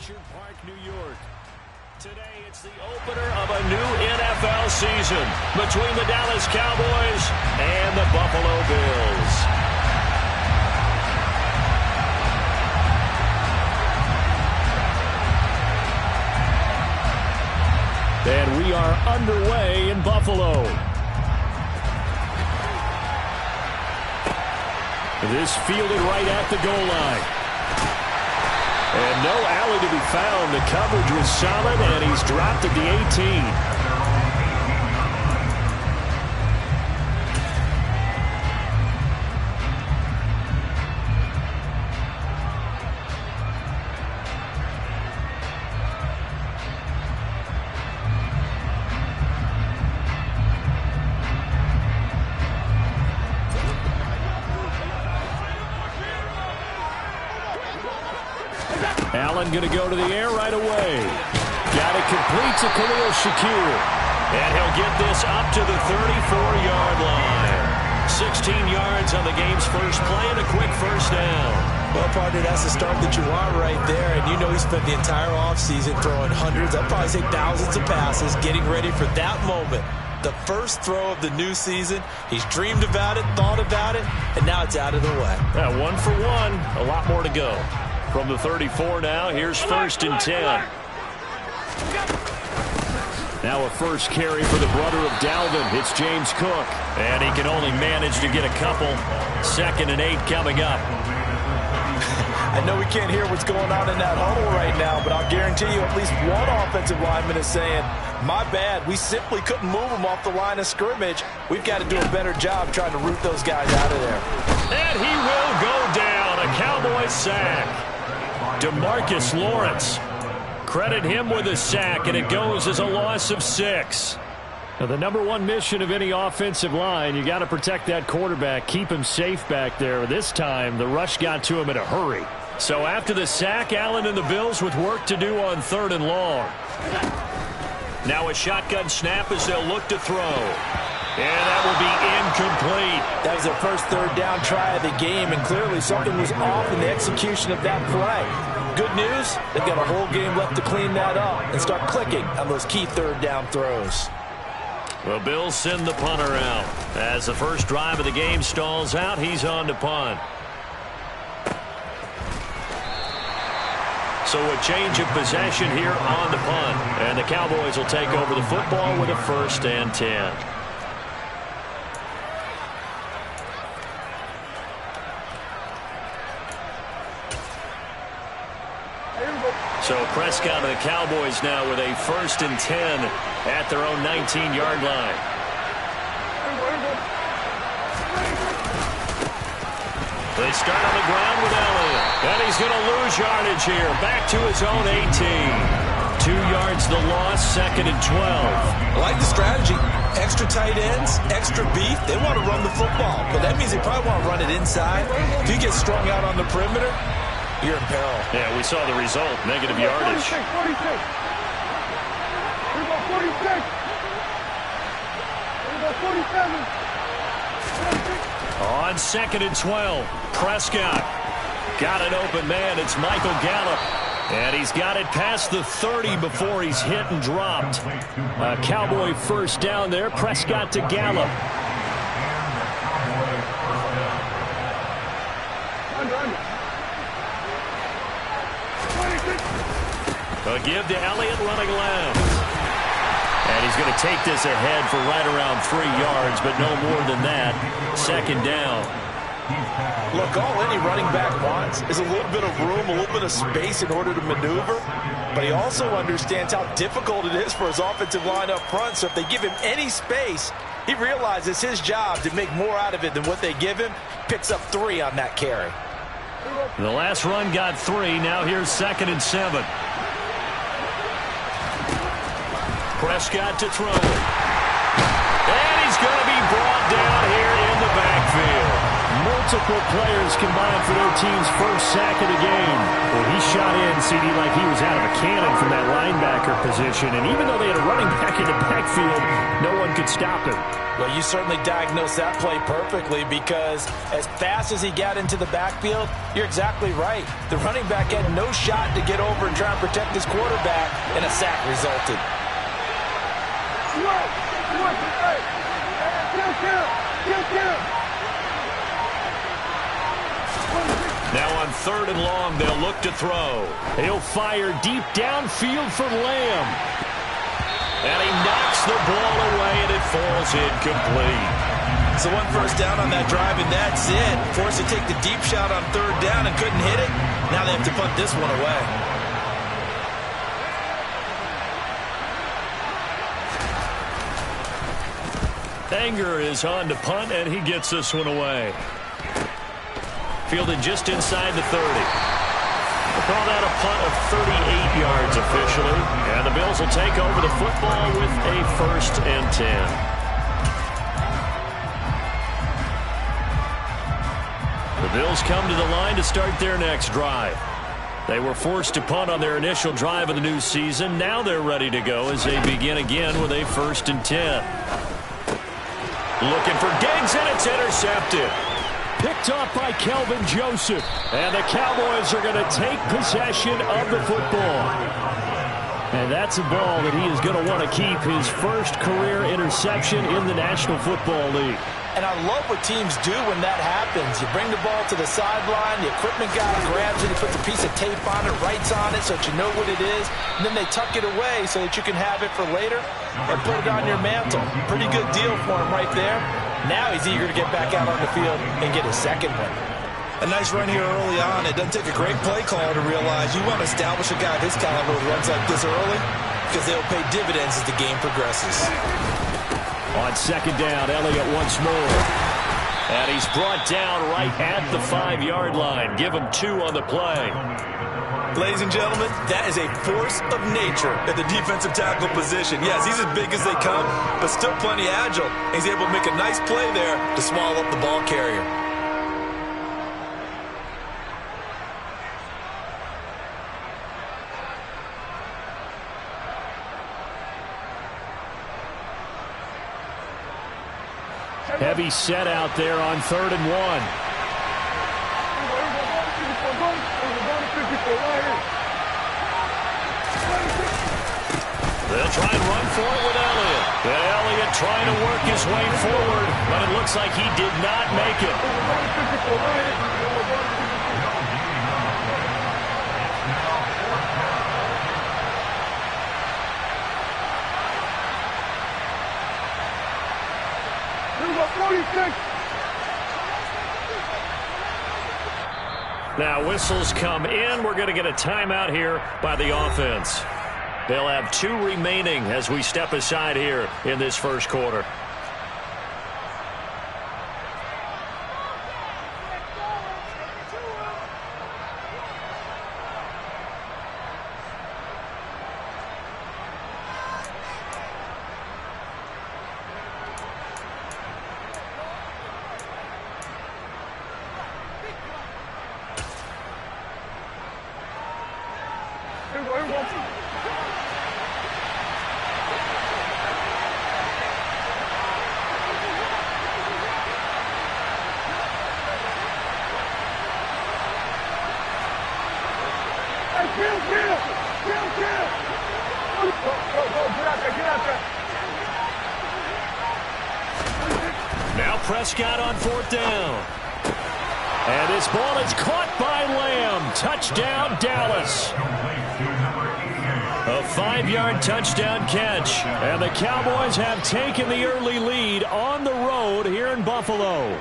Orchard Park, New York. Today, it's the opener of a new NFL season between the Dallas Cowboys and the Buffalo Bills. And we are underway in Buffalo. This fielded right at the goal line. And no alley to be found. The coverage was solid, and he's dropped at the 18. Allen going to go to the air right away. Got it complete to Khalil Shakir. And he'll get this up to the 34-yard line. 16 yards on the game's first play and a quick first down. Well, partner, that's the start that you want right there. And you know he spent the entire offseason throwing hundreds, I'd probably say thousands of passes, getting ready for that moment. The first throw of the new season. He's dreamed about it, thought about it, and now it's out of the way. Yeah, 1 for 1. A lot more to go. From the 34 now, here's 1st and 10. Now a first carry for the brother of Dalvin. It's James Cook. And he can only manage to get a couple. 2nd and 8 coming up. I know we can't hear what's going on in that huddle right now, but I'll guarantee you at least one offensive lineman is saying, my bad, we simply couldn't move them off the line of scrimmage. We've got to do a better job trying to root those guys out of there. And he will go down. A Cowboy sack. DeMarcus Lawrence. Credit him with a sack, and it goes as a loss of 6. Now, the number one mission of any offensive line, you got to protect that quarterback, keep him safe back there. This time, the rush got to him in a hurry. So after the sack, Allen and the Bills with work to do on 3rd and long. Now a shotgun snap as they'll look to throw. And that will be incomplete. That was their first 3rd down try of the game, and clearly something was off in the execution of that play. Good news, they've got a whole game left to clean that up and start clicking on those key 3rd down throws. Well, Bills send the punter out. As the first drive of the game stalls out, he's on to punt. So a change of possession here on the punt. And the Cowboys will take over the football with a 1st and 10. So Prescott and the Cowboys now with a 1st and 10 at their own 19-yard line. They start on the ground with Elliott. And he's going to lose yardage here. Back to his own 18. 2 yards the loss, 2nd and 12. I like the strategy. Extra tight ends, extra beef. They want to run the football, but that means they probably want to run it inside. If you get strung out on the perimeter, you're in peril. Yeah, we saw the result. Negative yardage. 46. 46. 47. On 2nd and 12, Prescott got an open man. It's Michael Gallup. And he's got it past the 30 before he's hit and dropped. A Cowboy first down there. Prescott to Gallup. A give to Elliott running left. And he's going to take this ahead for right around 3 yards, but no more than that. 2nd down. Look, all any running back wants is a little bit of room, a little bit of space in order to maneuver. But he also understands how difficult it is for his offensive line up front. So if they give him any space, he realizes his job to make more out of it than what they give him. Picks up 3 on that carry. The last run got 3. Now here's 2nd and 7. Prescott to throw. And he's going to be brought down here in the backfield. Multiple players combined for their team's first sack of the game. Well, he shot in, CD, like he was out of a cannon from that linebacker position. And even though they had a running back in the backfield, no one could stop him. Well, you certainly diagnosed that play perfectly, because as fast as he got into the backfield, you're exactly right. The running back had no shot to get over and try and protect his quarterback, and a sack resulted. Now on 3rd and long, they'll look to throw. He'll fire deep downfield for Lamb. And he knocks the ball away, and it falls incomplete. So 1 first down on that drive, and that's it. Forced to take the deep shot on 3rd down and couldn't hit it. Now they have to punt this one away. Anger is on to punt, and he gets this one away. Fielded just inside the 30. We'll call that a punt of 38 yards officially. And the Bills will take over the football with a 1st and 10. The Bills come to the line to start their next drive. They were forced to punt on their initial drive of the new season. Now they're ready to go as they begin again with a 1st and 10. Looking for Diggs, and it's intercepted. Picked off by Kelvin Joseph. And the Cowboys are going to take possession of the football. And that's a ball that he is going to want to keep, his first career interception in the National Football League. And I love what teams do when that happens. You bring the ball to the sideline, the equipment guy grabs it, he puts a piece of tape on it, writes on it so that you know what it is, and then they tuck it away so that you can have it for later and put it on your mantle. Pretty good deal for him right there. Now he's eager to get back out on the field and get his second one. A nice run here early on. It doesn't take a great play caller to realize you want to establish a guy of his caliber who runs like this early, because they'll pay dividends as the game progresses. On 2nd down, Elliott once more. And he's brought down right at the 5-yard line. Give him 2 on the play. Ladies and gentlemen, that is a force of nature at the defensive tackle position. Yes, he's as big as they come, but still plenty agile. He's able to make a nice play there to swallow up the ball carrier. Heavy set out there on 3rd and 1. They'll try and run for it with Elliott. And Elliott trying to work his way forward, but it looks like he did not make it. Now whistles come in. We're going to get a timeout here by the offense. They'll have 2 remaining as we step aside here in this first quarter. Now Prescott on 4th down. And this ball is caught by Lamb. Touchdown, Dallas. A 5-yard touchdown catch. And the Cowboys have taken the early lead on the road here in Buffalo.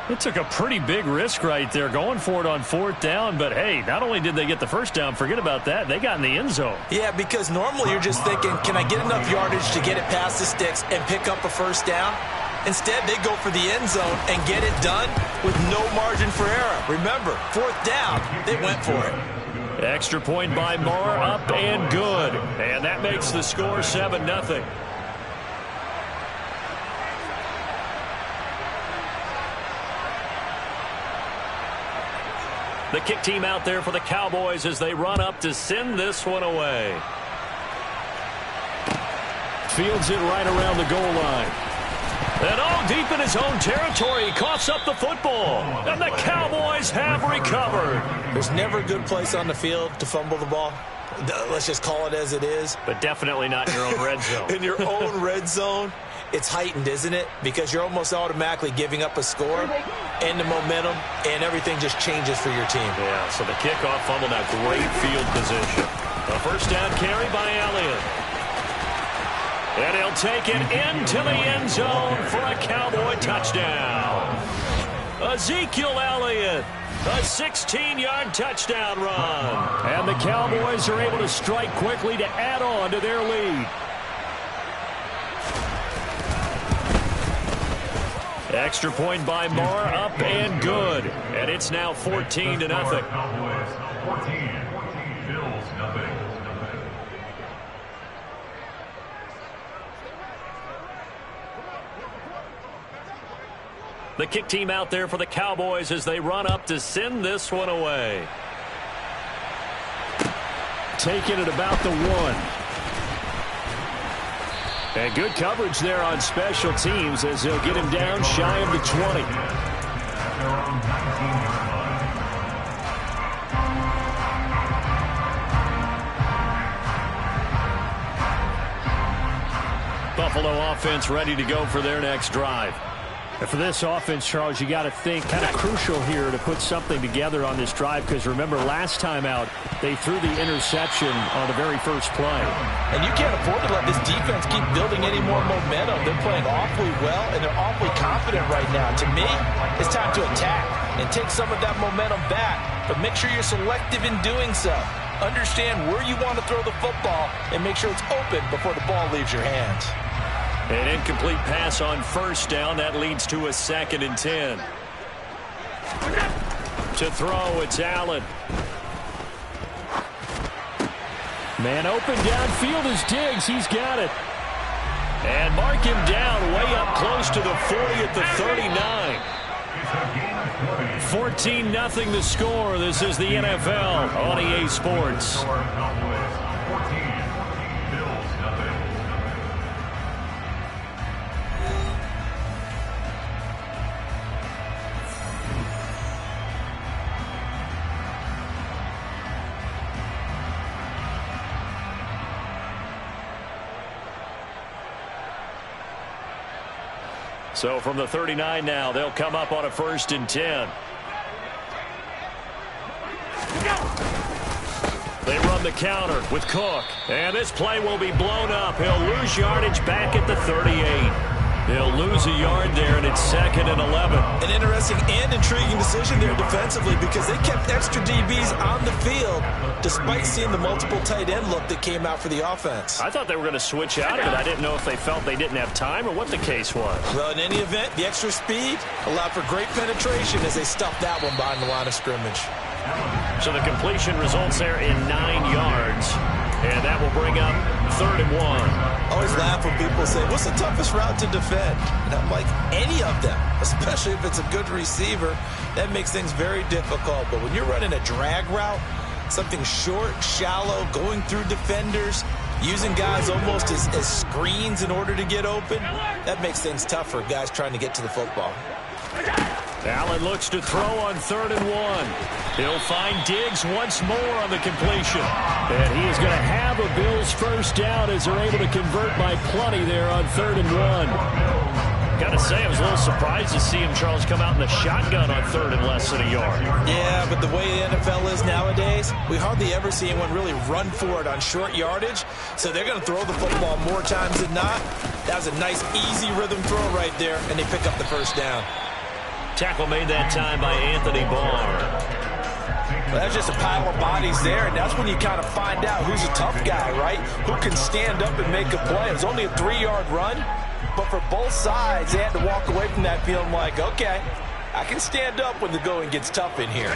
It took a pretty big risk right there going for it on 4th down. But, hey, not only did they get the first down, forget about that, they got in the end zone. Yeah, because normally you're just thinking, can I get enough yardage to get it past the sticks and pick up a first down? Instead, they go for the end zone and get it done with no margin for error. Remember, 4th down, they went for it. Extra point by Moore, up and good. And that makes the score 7-0. The kick team out there for the Cowboys as they run up to send this one away. Fields it right around the goal line. And all deep in his own territory, he coughs up the football. And the Cowboys have recovered. There's never a good place on the field to fumble the ball. Let's just call it as it is. But definitely not in your own red zone. In your own red zone, it's heightened, isn't it? Because you're almost automatically giving up a score and the momentum, and everything just changes for your team. Yeah, so the kickoff fumble, now great field position. A first down carry by Elliott. And he'll take it into the end zone for a Cowboy touchdown. Ezekiel Elliott, a 16-yard touchdown run. And the Cowboys are able to strike quickly to add on to their lead. Extra point by Marr, up and good. And it's now 14-0. Cowboys 14, Bills nothing. The kick team out there for the Cowboys as they run up to send this one away. Taking it about the 1. And good coverage there on special teams as they'll get him down shy of the 20. Buffalo offense ready to go for their next drive. And for this offense, Charles, you got to think kind of crucial here to put something together on this drive, because remember last time out they threw the interception on the very first play. And you can't afford to let this defense keep building any more momentum. They're playing awfully well, and they're awfully confident right now. To me, it's time to attack and take some of that momentum back, but make sure you're selective in doing so. Understand where you want to throw the football and make sure it's open before the ball leaves your hands. An incomplete pass on first down. That leads to a 2nd and 10. To throw, it's Allen. Man open downfield is Diggs. He's got it. And mark him down way up close to the 40 at the 39. 14-0 the score. This is the NFL on EA Sports. So from the 39 now, they'll come up on a 1st and 10. They run the counter with Cook. And this play will be blown up. He'll lose yardage back at the 38. They'll lose a yard there, and it's 2nd and 11. An interesting and intriguing decision there defensively, because they kept extra DBs on the field despite seeing the multiple tight end look that came out for the offense. I thought they were going to switch out of it. I didn't know if they felt they didn't have time or what the case was. Well, in any event, the extra speed allowed for great penetration as they stuffed that one behind the line of scrimmage. So the completion results there in 9 yards. And that will bring up 3rd and 1. I always laugh when people say, what's the toughest route to defend? And I'm like, any of them, especially if it's a good receiver. That makes things very difficult. But when you're running a drag route, something short, shallow, going through defenders, using guys almost as screens in order to get open, that makes things tough for guys trying to get to the football. Allen looks to throw on 3rd and 1. He'll find Diggs once more on the completion. And he is going to have a Bills first down as they're able to convert by plenty there on 3rd and 1. Got to say, I was a little surprised to see him, Charles, come out in the shotgun on 3rd and less than a yard. Yeah, but the way the NFL is nowadays, we hardly ever see anyone really run for it on short yardage. So they're going to throw the football more times than not. That was a nice, easy rhythm throw right there, and they pick up the first down. Tackle made that time by Anthony Barr. Well, that's just a pile of bodies there, and that's when you kind of find out who's a tough guy, right? Who can stand up and make a play. It was only a 3-yard run, but for both sides, they had to walk away from that feeling like, okay, I can stand up when the going gets tough in here.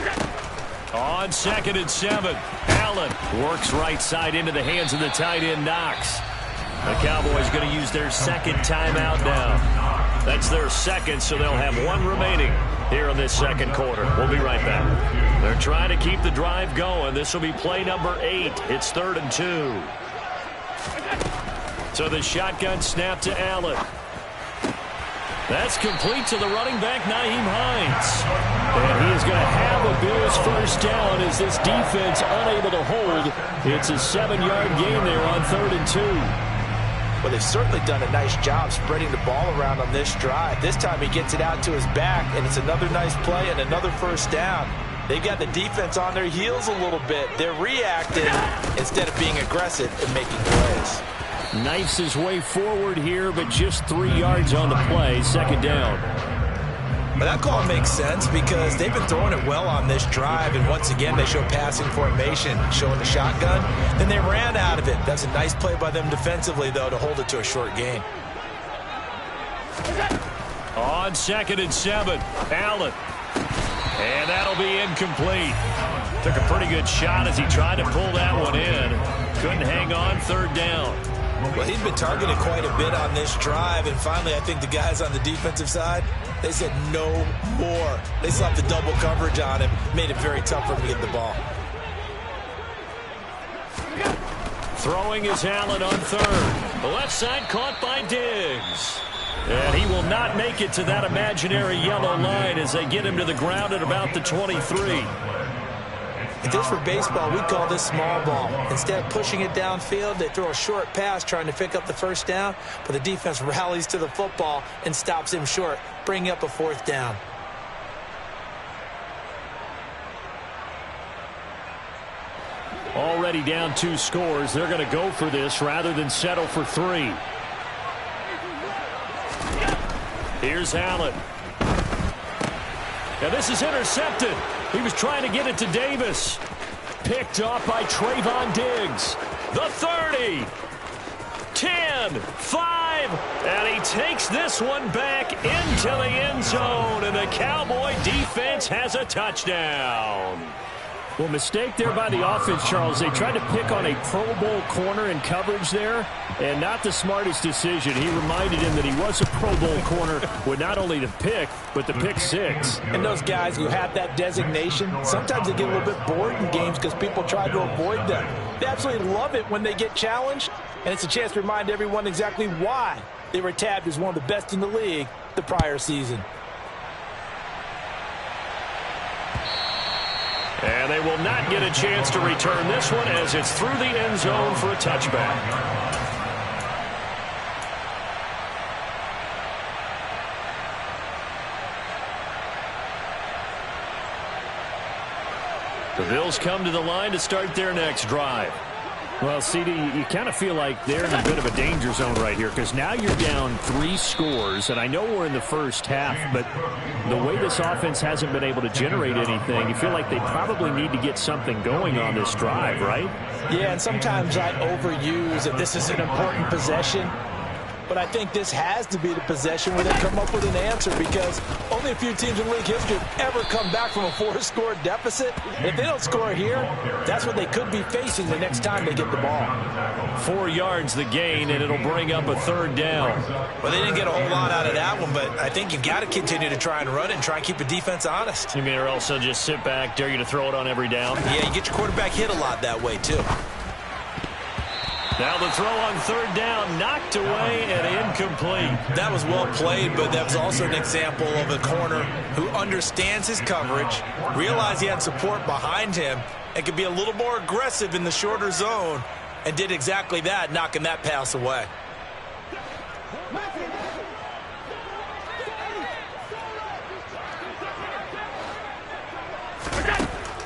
On 2nd and 7, Allen works right side into the hands of the tight end, Knox. The Cowboys going to use their 2nd timeout now. That's their 2nd, so they'll have 1 remaining here in this 2nd quarter. We'll be right back. They're trying to keep the drive going. This will be play number 8. It's 3rd and 2. So the shotgun snap to Allen. That's complete to the running back, Nyheim Hines. And he is going to have a Bills first down as this defense unable to hold. It's a 7-yard gain there on 3rd and 2. Well, they've certainly done a nice job spreading the ball around on this drive. This time he gets it out to his back, and it's another nice play and another first down. They've got the defense on their heels a little bit. They're reacting instead of being aggressive and making plays. Knifes his way forward here, but just 3 yards on the play. 2nd down. But that call makes sense because they've been throwing it well on this drive, and once again they show passing formation, showing the shotgun. Then they ran out of it. That's a nice play by them defensively, though, to hold it to a short gain. On 2nd and 7, Allen. And that'll be incomplete. Took a pretty good shot as he tried to pull that one in. Couldn't hang on. 3rd down. Well, he's been targeted quite a bit on this drive, and finally I think the guys on the defensive side, they said no more. They slapped the double coverage on him, made it very tough for him to get the ball. Throwing is Allen on 3rd. The left side caught by Diggs. And he will not make it to that imaginary yellow line as they get him to the ground at about the 23. If this were baseball, we'd call this small ball. Instead of pushing it downfield, they throw a short pass trying to pick up the first down, but the defense rallies to the football and stops him short, bringing up a 4th down. Already down 2 scores. They're going to go for this rather than settle for 3. Here's Allen. Now this is intercepted. He was trying to get it to Davis. Picked off by Trayvon Diggs. The 30. 10. 5. And he takes this one back into the end zone. And the Cowboy defense has a touchdown. Well, mistake there by the offense, Charles. They tried to pick on a Pro Bowl corner in coverage there, and not the smartest decision. He reminded him that he was a Pro Bowl corner with not only the pick, but the pick 6. And those guys who have that designation, sometimes they get a little bit bored in games because people try to avoid them. They absolutely love it when they get challenged, and it's a chance to remind everyone exactly why they were tabbed as one of the best in the league the prior season. And they will not get a chance to return this one as it's through the end zone for a touchback. The Bills come to the line to start their next drive. Well, CD, you kind of feel like they're in a bit of a danger zone right here because now you're down 3 scores, and I know we're in the first half, but the way this offense hasn't been able to generate anything, you feel like they probably need to get something going on this drive, right? Yeah, and sometimes I overuse if this is an important possession. But I think this has to be the possession where they come up with an answer because only a few teams in league history have ever come back from a 4-score deficit. And if they don't score here, that's what they could be facing the next time they get the ball. 4 yards the gain, and it'll bring up a 3rd down. Well, they didn't get a whole lot out of that one, but I think you've got to continue to try and run it and try and keep the defense honest. You mean, or else they'll just sit back, dare you to throw it on every down? Yeah, you get your quarterback hit a lot that way, too. Now the throw on 3rd down, knocked away and incomplete. That was well played, but that was also an example of a corner who understands his coverage, realized he had support behind him, and could be a little more aggressive in the shorter zone, and did exactly that, knocking that pass away.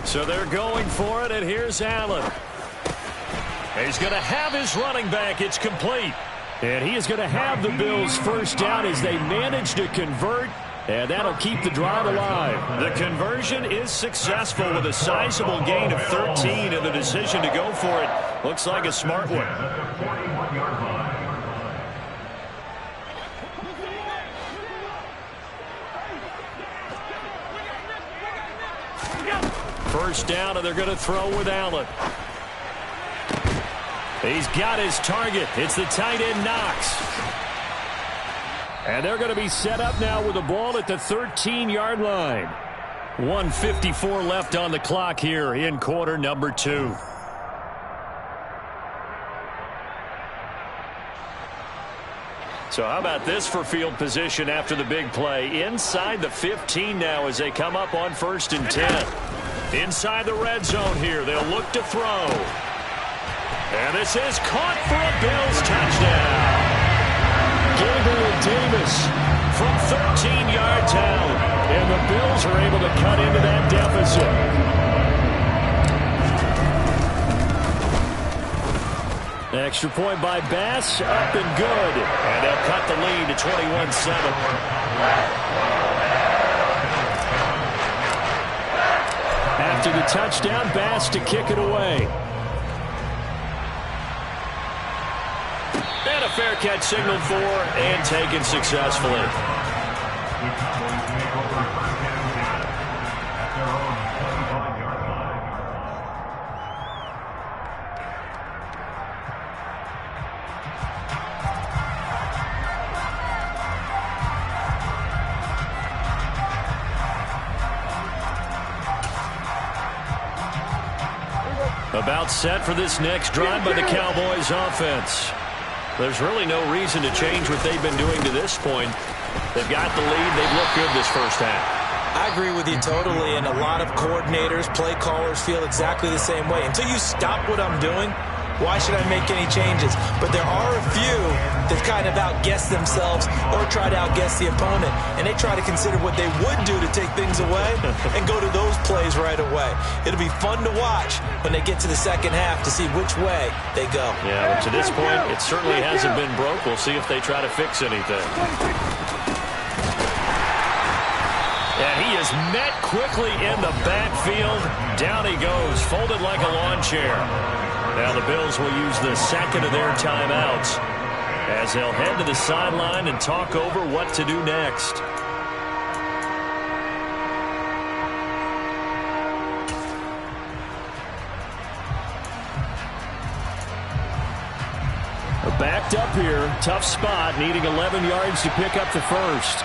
So they're going for it, and here's Allen. He's going to have his running back. It's complete. And he is going to have the Bills first down as they manage to convert, and that'll keep the drive alive. The conversion is successful with a sizable gain of 13, and the decision to go for it looks like a smart one. First down, and they're going to throw with Allen. He's got his target. It's the tight end, Knox. And they're going to be set up now with the ball at the 13-yard line. 1:54 left on the clock here in quarter number 2. So how about this for field position after the big play? Inside the 15 now as they come up on 1st and 10. Inside the red zone here. They'll look to throw. And this is caught for a Bills touchdown. Gabriel Davis from 13 yards out. And the Bills are able to cut into that deficit. Extra point by Bass, up and good. And they'll cut the lead to 21-7. After the touchdown, Bass to kick it away. And a fair catch signaled for and taken successfully. The Cowboys make over first and 10 at their own 25-yard line. About set for this next drive by the Cowboys offense. There's really no reason to change what they've been doing to this point. They've got the lead. They've looked good this first half. I agree with you totally, and a lot of coordinators, play callers feel exactly the same way. Until you stop what I'm doing, why should I make any changes? But there are a few that kind of outguess themselves or try to outguess the opponent, and they try to consider what they would do to take things away and go to those plays right away. It'll be fun to watch when they get to the second half to see which way they go. Yeah, but to this point, it certainly hasn't been broke. We'll see if they try to fix anything. And he is met quickly in the backfield. Down he goes, folded like a lawn chair. Now the Bills will use the second of their timeouts as they'll head to the sideline and talk over what to do next. Backed up here, tough spot, needing 11 yards to pick up the first.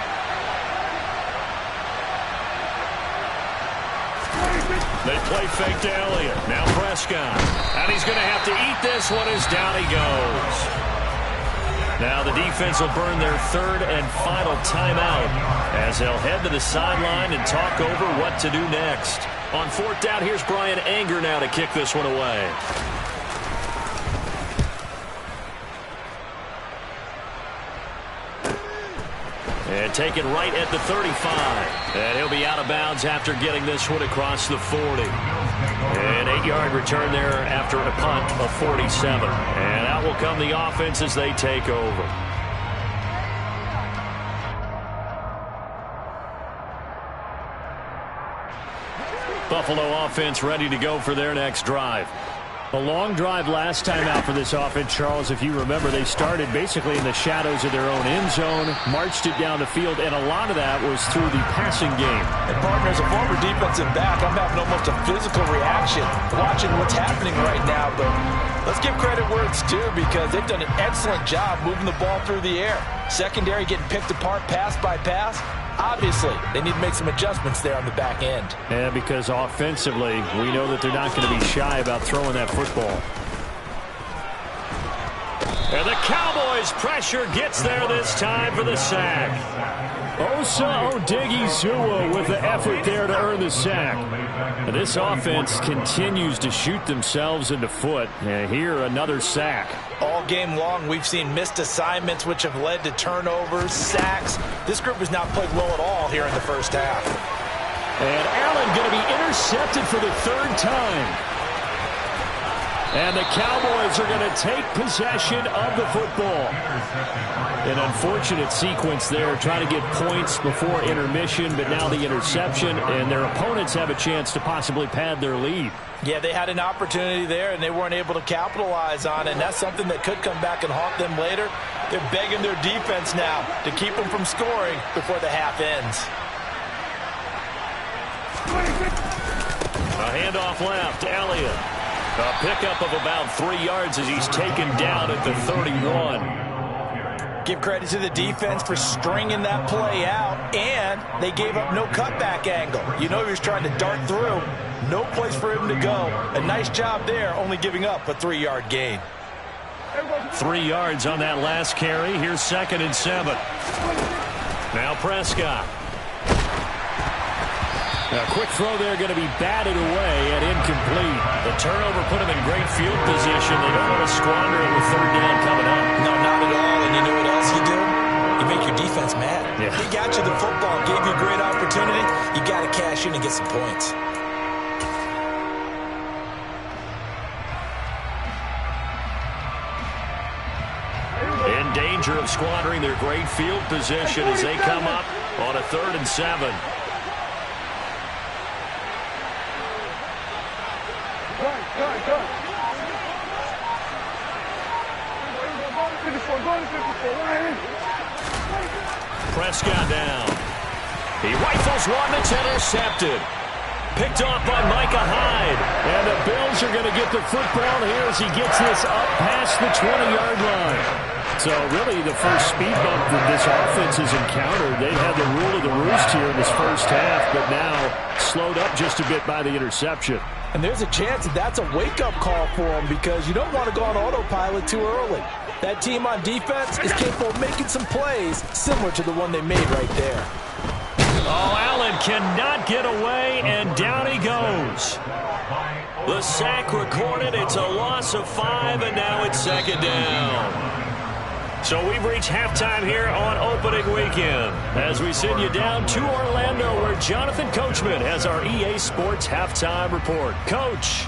They play fake to Elliott. Now Prescott. And he's going to have to eat this one as down he goes. Now the defense will burn their third and final timeout as they'll head to the sideline and talk over what to do next. On 4th down, here's Brian Anger now to kick this one away. And taken right at the 35. And he'll be out of bounds after getting this one across the 40. An 8-yard return there after a punt of 47. And out will come the offense as they take over. Buffalo offense ready to go for their next drive. A long drive last time out for this offense, Charles. If you remember, they started basically in the shadows of their own end zone, marched it down the field, and a lot of that was through the passing game. And partner, as a former defensive back, I'm having almost a physical reaction watching what's happening right now. But let's give credit where it's due because they've done an excellent job moving the ball through the air. Secondary getting picked apart pass by pass. Obviously, they need to make some adjustments there on the back end. Yeah, because offensively, we know that they're not going to be shy about throwing that football. And the Cowboys' pressure gets there this time for the sack. Osa Odighizuwa with the effort there to earn the sack. And this offense continues to shoot themselves in the foot. And here, another sack. All game long, we've seen missed assignments, which have led to turnovers, sacks. This group has not played well at all here in the first half. And Allen going to be intercepted for the third time. And the Cowboys are going to take possession of the football. An unfortunate sequence there, trying to get points before intermission, but now the interception, and their opponents have a chance to possibly pad their lead. Yeah, they had an opportunity there, and they weren't able to capitalize on it, and that's something that could come back and haunt them later. They're begging their defense now to keep them from scoring before the half ends. A handoff left, Elliott. A pickup of about 3 yards as he's taken down at the 31. Give credit to the defense for stringing that play out, and they gave up no cutback angle. You know he was trying to dart through. No place for him to go. A nice job there, only giving up a 3-yard gain. 3 yards on that last carry. Here's 2nd and 7. Now Prescott. A quick throw there, going to be batted away and incomplete. The turnover put him in great field position. They don't want to squander it with 3rd down coming up. No, not at all. And you know what else you do? You make your defense mad. Yeah. He got you the football, gave you a great opportunity. You got to cash in and get some points. In danger of squandering their great field position as they come up on a 3rd and 7. Prescott down. He rifles one that's intercepted. Picked off by Micah Hyde. And the Bills are going to get the football here as he gets this up past the 20-yard line. So really the first speed bump that this offense has encountered. They've had the rule of the roost here in this first half, but now slowed up just a bit by the interception. And there's a chance that that's a wake-up call for them because you don't want to go on autopilot too early. That team on defense is capable of making some plays similar to the one they made right there. Oh, Allen cannot get away, and down he goes. The sack recorded. It's a loss of 5, and now it's 2nd down. So we've reached halftime here on opening weekend as we send you down to Orlando where Jonathan Coachman has our EA Sports halftime report. Coach.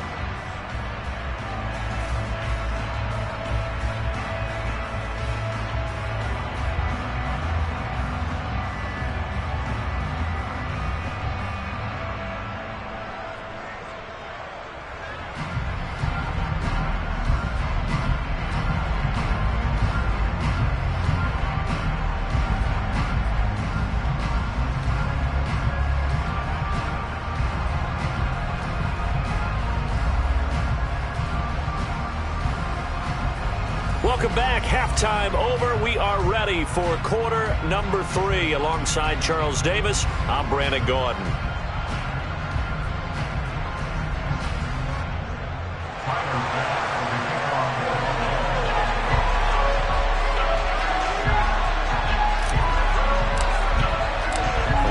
Welcome back. Halftime over. We are ready for quarter number 3. Alongside Charles Davis, I'm Brandon Gordon.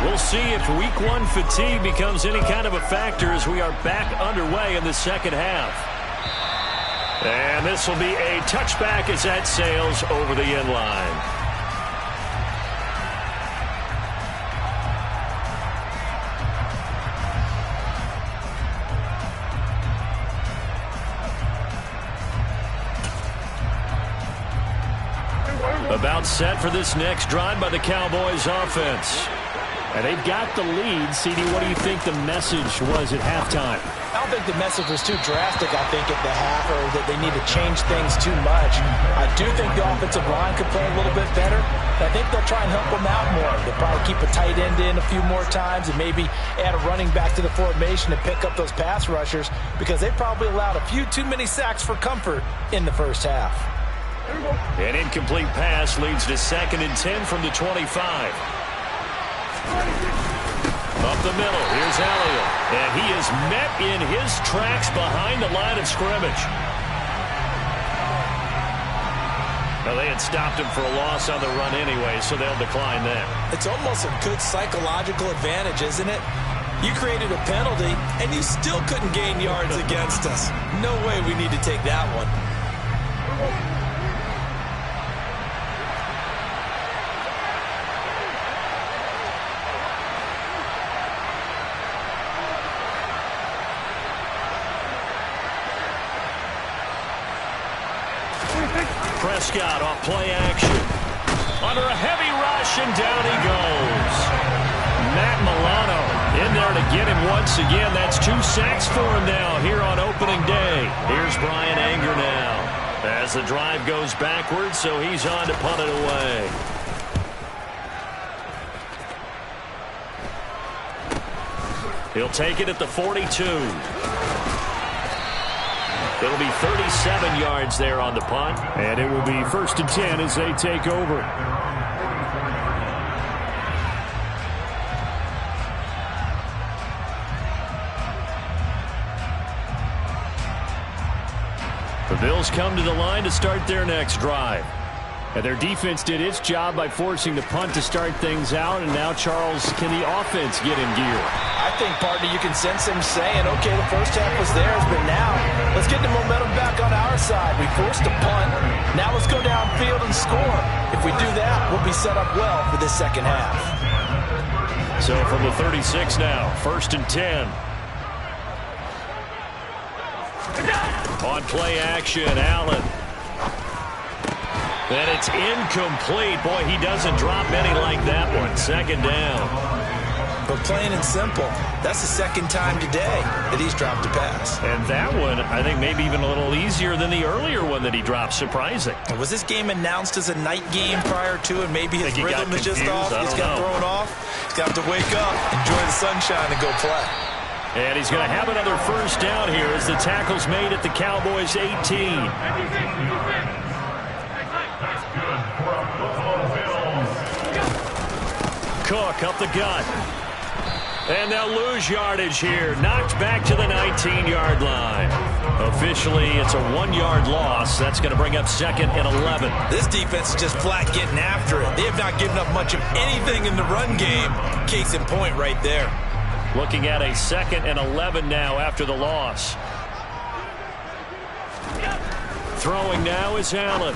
We'll see if week 1 fatigue becomes any kind of a factor as we are back underway in the second half. And this will be a touchback as that sails over the end line. About set for this next drive by the Cowboys offense. And they've got the lead. CD, what do you think the message was at halftime? I don't think the message was too drastic, I think, at the half, or that they need to change things too much. I do think the offensive line could play a little bit better. I think they'll try and help them out more. They'll probably keep a tight end in a few more times and maybe add a running back to the formation to pick up those pass rushers because they probably allowed a few too many sacks for comfort in the first half. An incomplete pass leads to 2nd and 10 from the 25. Up the middle, here's Elliott. And he is met in his tracks behind the line of scrimmage. Now, they had stopped him for a loss on the run anyway, so they'll decline that. It's almost a good psychological advantage, isn't it? You created a penalty, and you still couldn't gain yards against us. No way we need to take that one. Prescott off play action. Under a heavy rush, and down he goes. Matt Milano in there to get him once again. That's 2 sacks for him now here on opening day. Here's Brian Anger now as the drive goes backwards, so he's on to punt it away. He'll take it at the 42. It'll be 37 yards there on the punt. And it will be 1st and 10 as they take over. The Bills come to the line to start their next drive. And their defense did its job by forcing the punt to start things out. And now, Charles, can the offense get in gear? I think, partner, you can sense him saying, okay, the first half was theirs, but now let's get the momentum back on our side. We forced a punt. Now let's go downfield and score. If we do that, we'll be set up well for this second half. So from the 36 now, 1st and 10. On play action, Allen. And it's incomplete. Boy, he doesn't drop any like that one. 2nd down. But plain and simple, that's the 2nd time today that he's dropped a pass. And that one, I think, maybe even a little easier than the earlier one that he dropped. Surprising. Was this game announced as a night game prior to, and maybe his rhythm is just off? He's got thrown off. He's got to wake up, enjoy the sunshine, and go play. And he's going to have another 1st down here as the tackle's made at the Cowboys' 18. Cook up the gut. And they'll lose yardage here. Knocked back to the 19-yard line. Officially, it's a 1-yard loss. That's going to bring up 2nd and 11. This defense is just flat getting after it. They have not given up much of anything in the run game. Case in point right there. Looking at a 2nd and 11 now after the loss. Throwing now is Allen.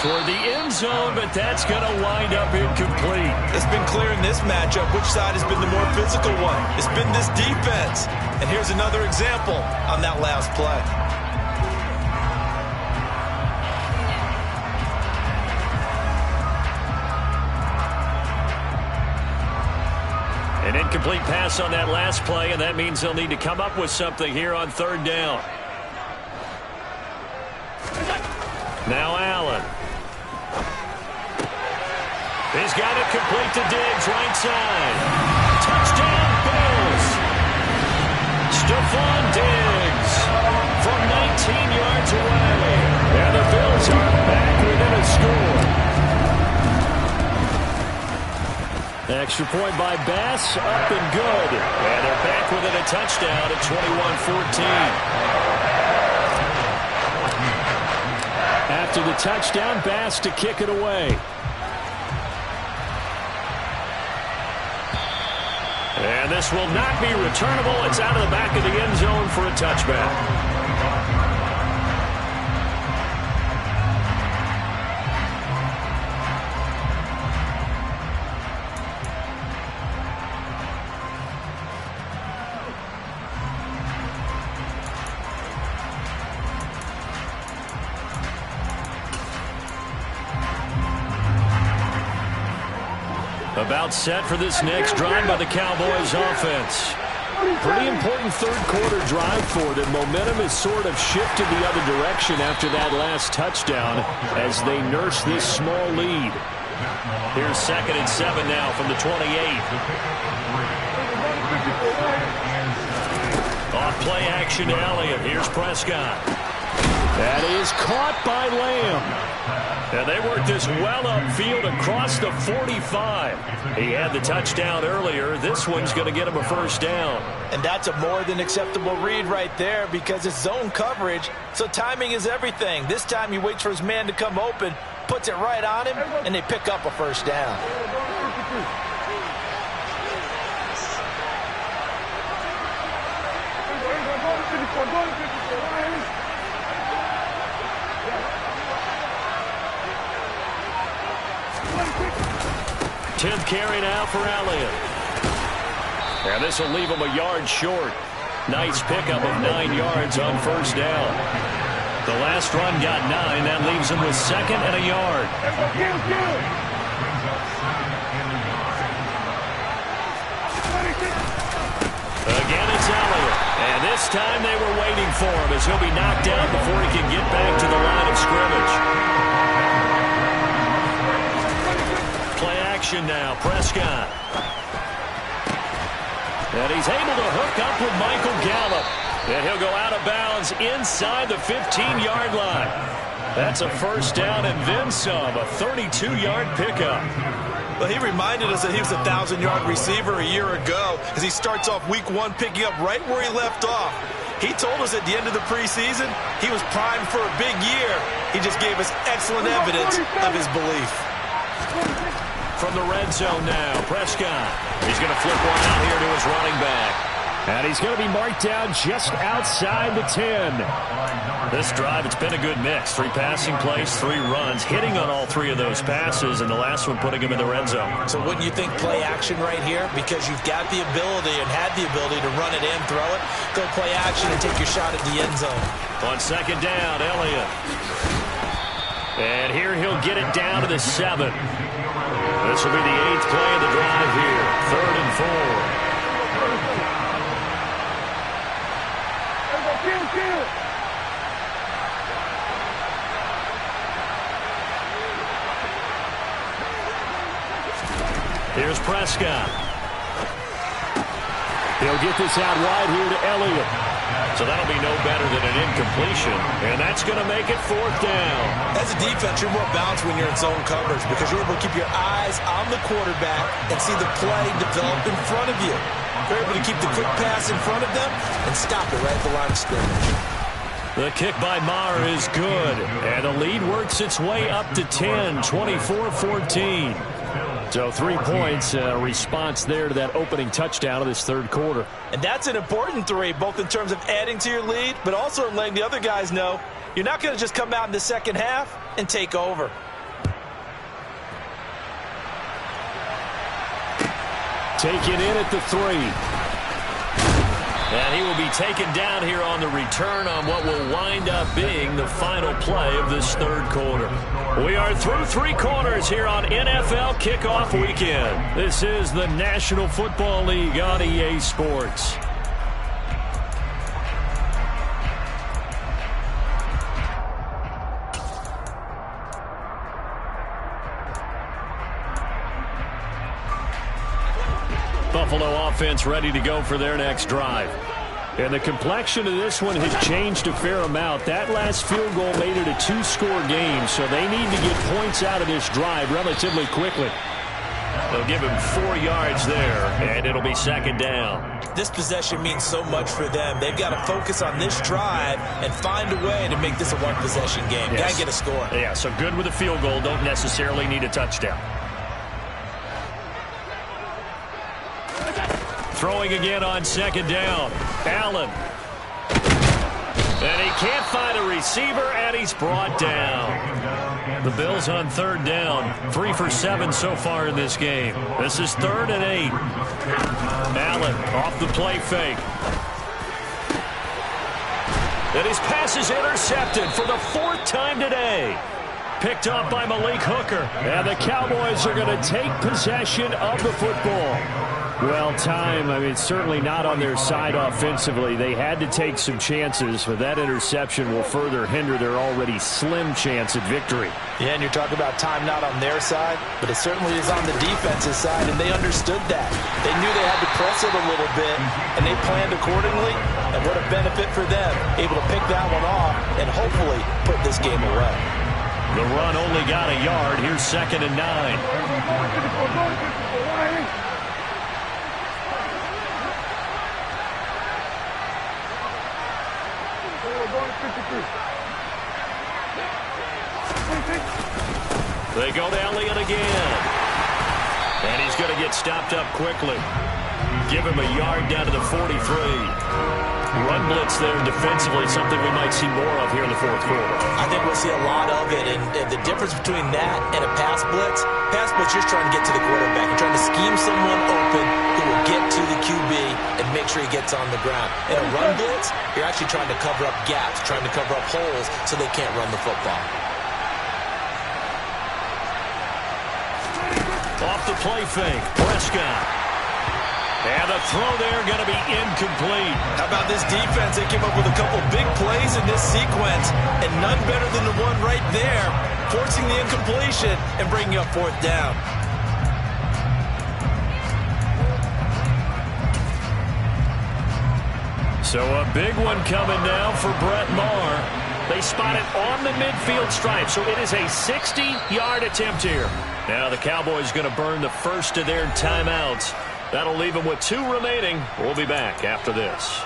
Toward the end zone, but that's going to wind up incomplete. It's been clear in this matchup which side has been the more physical one. It's been this defense. And here's another example on that last play. An incomplete pass on that last play, and that means they'll need to come up with something here on 3rd down. Now Allen. He's got it complete to Diggs, right side. Touchdown, Bills. Stephon Diggs from 19 yards away. And the Bills are back within a score. Extra point by Bass, up and good. And they're back within a touchdown at 21-14. After the touchdown, Bass to kick it away. And this will not be returnable. It's out of the back of the end zone for a touchback. About set for this next drive by the Cowboys offense. Pretty important 3rd quarter drive for them. Momentum has sort of shifted the other direction after that last touchdown as they nurse this small lead. Here's 2nd and 7 now from the 28. Off play action to Elliott. Here's Prescott. That is caught by Lamb. And they worked this well upfield across the 45. He had the touchdown earlier. This one's going to get him a 1st down. And that's a more than acceptable read right there because it's zone coverage, so timing is everything. This time he waits for his man to come open, puts it right on him, and they pick up a 1st down. Tenth carry now for Elliott. And this will leave him a yard short. Nice pickup of 9 yards on 1st down. The last run got 9. That leaves him with 2nd and a yard. Again, it's Elliott. And this time they were waiting for him as he'll be knocked down before he can get back to the line of scrimmage. Play action now, Prescott. And he's able to hook up with Michael Gallup. And he'll go out of bounds inside the 15-yard line. That's a first down and then some, a 32-yard pickup. Well, he reminded us that he was a 1,000-yard receiver a year ago as he starts off week 1 picking up right where he left off. He told us at the end of the preseason he was primed for a big year. He just gave us excellent evidence of his belief. From the red zone now, Prescott. He's going to flip one out here to his running back. And he's going to be marked down just outside the 10. This drive, it's been a good mix. 3 passing plays, 3 runs, hitting on all 3 of those passes, and the last one putting him in the red zone. So wouldn't you think play action right here? Because you've got the ability and had the ability to run it in, throw it, go play action and take your shot at the end zone. On second down, Elliott. And here he'll get it down to the 7. This will be the 8th play of the drive here. 3rd and 4. Here's Prescott. He'll get this out wide here to Elliott. So that'll be no better than an incompletion, and that's going to make it 4th down. As a defense, you're more balanced when you're in zone coverage because you're able to keep your eyes on the quarterback and see the play develop in front of you. You're able to keep the quick pass in front of them and stop it right at the line of scrimmage. The kick by Maher is good, and the lead works its way up to 10, 24-14. So 3 points, response there to that opening touchdown of this 3rd quarter. And that's an important 3, both in terms of adding to your lead, but also in letting the other guys know you're not going to just come out in the second half and take over. Taken in at the 3. And he will be taken down here on the return on what will wind up being the final play of this 3rd quarter. We are through 3 quarters here on NFL Kickoff Weekend. This is the National Football League on EA Sports. Buffalo offense ready to go for their next drive. And the complexion of this one has changed a fair amount. That last field goal made it a 2-score game, so they need to get points out of this drive relatively quickly. They'll give him 4 yards there, and it'll be 2nd down. This possession means so much for them. They've got to focus on this drive and find a way to make this a 1-possession game. Yes. Got to get a score. Yeah, so good with a field goal. Don't necessarily need a touchdown. Throwing again on 2nd down. Allen. And he can't find a receiver, and he's brought down. The Bills on 3rd down. 3 for 7 so far in this game. This is 3rd and 8. Allen off the play fake. And his pass is intercepted for the 4th time today. Picked up by Malik Hooker. And the Cowboys are going to take possession of the football. Well, it's certainly not on their side offensively. They had to take some chances, but that interception will further hinder their already slim chance at victory. Yeah, and you're talking about time not on their side, but it certainly is on the defensive side, and they understood that. They knew they had to press it a little bit, and they planned accordingly, and what a benefit for them, able to pick that one off and hopefully put this game away. The run only got a yard. Here's 2nd and 9. They go to Elliott again. And he's going to get stopped up quickly. Give him a yard down to the 43. Run blitz there defensively, something we might see more of here in the 4th quarter. I think we'll see a lot of it, and the difference between that and a pass blitz, you're trying to get to the quarterback. You're trying to scheme someone open who will get to the QB and make sure he gets on the ground. In a run blitz, you're actually trying to cover up gaps, trying to cover up holes so they can't run the football. Off the play fake, Prescott. And the throw there going to be incomplete. How about this defense? They came up with a couple big plays in this sequence, and none better than the one right there, forcing the incompletion and bringing up 4th down. So a big one coming now for Brett Maher. They spot it on the midfield stripe, so it is a 60-yard attempt here. Now the Cowboys going to burn the first of their timeouts. That'll leave them with 2 remaining. We'll be back after this.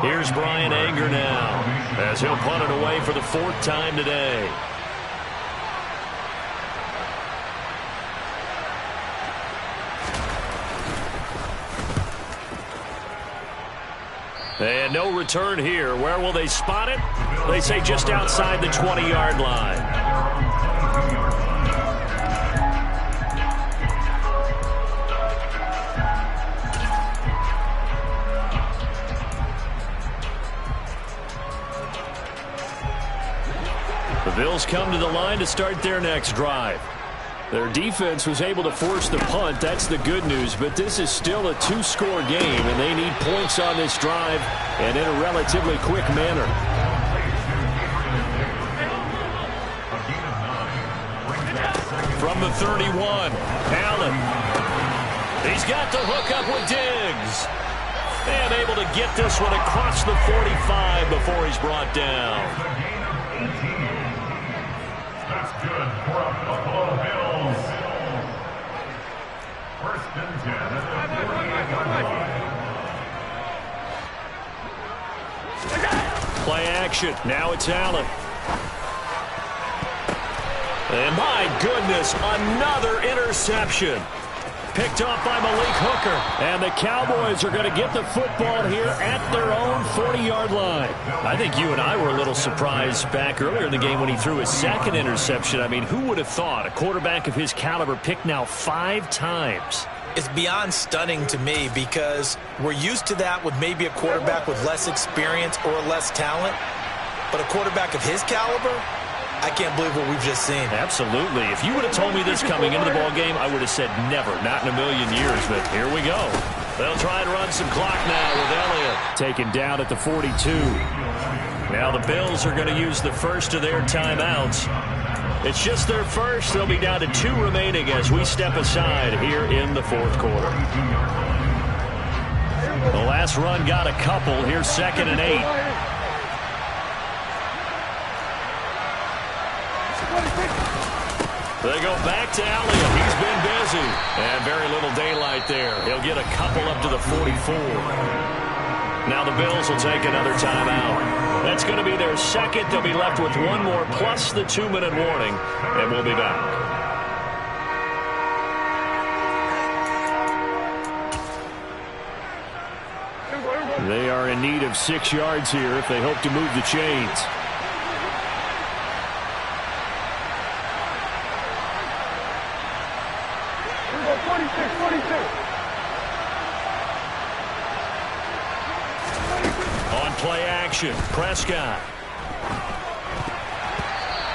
Here's Bryan Anger now, as he'll punt it away for the 4th time today. And no return here. Where will they spot it? They say just outside the 20-yard line. The Bills come to the line to start their next drive. Their defense was able to force the punt. That's the good news. But this is still a 2-score game, and they need points on this drive and in a relatively quick manner. From the 31, Allen. He's got the hook up with Diggs. And able to get this one across the 45 before he's brought down. That's good for a Buffalo Bills. First and 10 at the 48-yard line. Play action. Now it's Allen. And my goodness, another interception. Picked off by Malik Hooker. And the Cowboys are going to get the football here at their own 40-yard line. I think you and I were a little surprised back earlier in the game when he threw his 2nd interception. I mean, who would have thought a quarterback of his caliber picked now 5 times? It's beyond stunning to me because we're used to that with maybe a quarterback with less experience or less talent. But a quarterback of his caliber, I can't believe what we've just seen. Absolutely. If you would have told me this coming into the ball game, I would have said never, not in a million years. But here we go. They'll try and run some clock now with Elliott. Taken down at the 42. Now the Bills are going to use the first of their timeouts. It's just their first. They'll be down to 2 remaining as we step aside here in the 4th quarter. The last run got a couple. Here's 2nd and 8. They go back to Elliott. He's been busy. And very little daylight there. He'll get a couple up to the 44. Now the Bills will take another timeout. That's going to be their 2nd. They'll be left with 1 more plus the 2-minute warning. And we'll be back. They are in need of 6 yards here if they hope to move the chains. On play action, Prescott.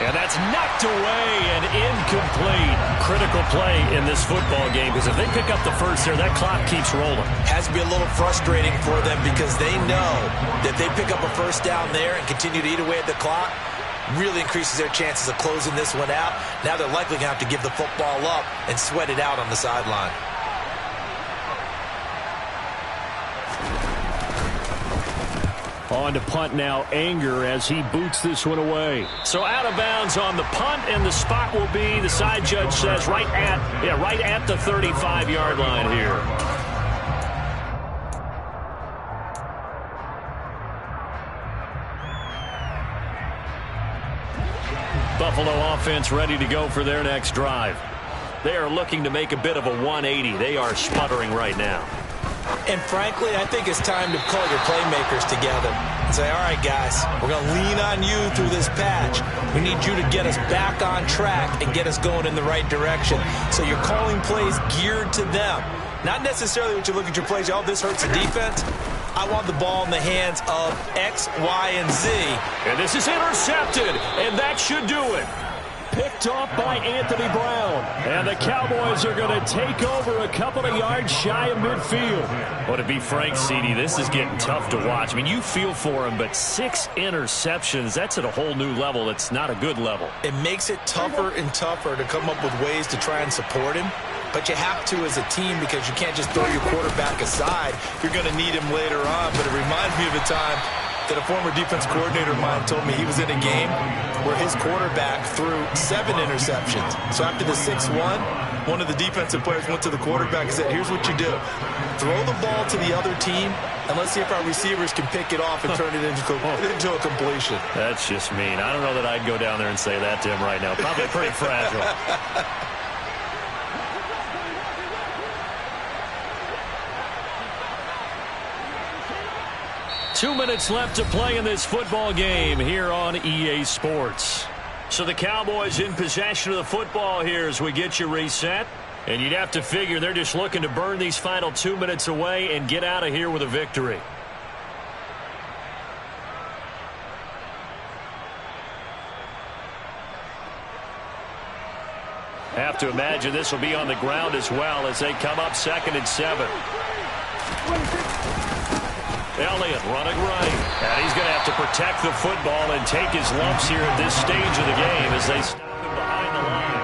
And that's knocked away and incomplete. Critical play in this football game because if they pick up the first there, that clock keeps rolling. Has to be a little frustrating for them because they know that they pick up a first down there and continue to eat away at the clock, really increases their chances of closing this one out. Now they're likely going to have to give the football up and sweat it out on the sideline. On to punt now, Anger, as he boots this one away. So out of bounds on the punt, and the spot will be, the side judge says, right at the 35-yard line here. Buffalo offense ready to go for their next drive. They are looking to make a bit of a 180. They are sputtering right now. And frankly, I think it's time to call your playmakers together and say, all right, guys, we're going to lean on you through this patch. We need you to get us back on track and get us going in the right direction. So you're calling plays geared to them. Not necessarily what you look at your plays, oh, this hurts the defense. I want the ball in the hands of X, Y, and Z. And this is intercepted, and that should do it. picked off by Anthony Brown. And the Cowboys are going to take over a couple of yards shy of midfield. Well, to be frank, CD, this is getting tough to watch. I mean, you feel for him, but 6 interceptions, that's at a whole new level. It's not a good level. It makes it tougher and tougher to come up with ways to try and support him. But you have to as a team because you can't just throw your quarterback aside. You're going to need him later on. But it reminds me of a time that a former defense coordinator of mine told me he was in a game where his quarterback threw 7 interceptions. So after the 6-1, one of the defensive players went to the quarterback and said, here's what you do. Throw the ball to the other team, and let's see if our receivers can pick it off and turn it into a completion. That's just mean. I don't know that I'd go down there and say that to him right now. Probably pretty fragile. 2 minutes left to play in this football game here on EA Sports. So the Cowboys in possession of the football here as we get you reset. And you'd have to figure they're just looking to burn these final 2 minutes away and get out of here with a victory. Have to imagine this will be on the ground as well as they come up 2nd and 7. Elliott running right. And he's going to have to protect the football and take his lumps here at this stage of the game as they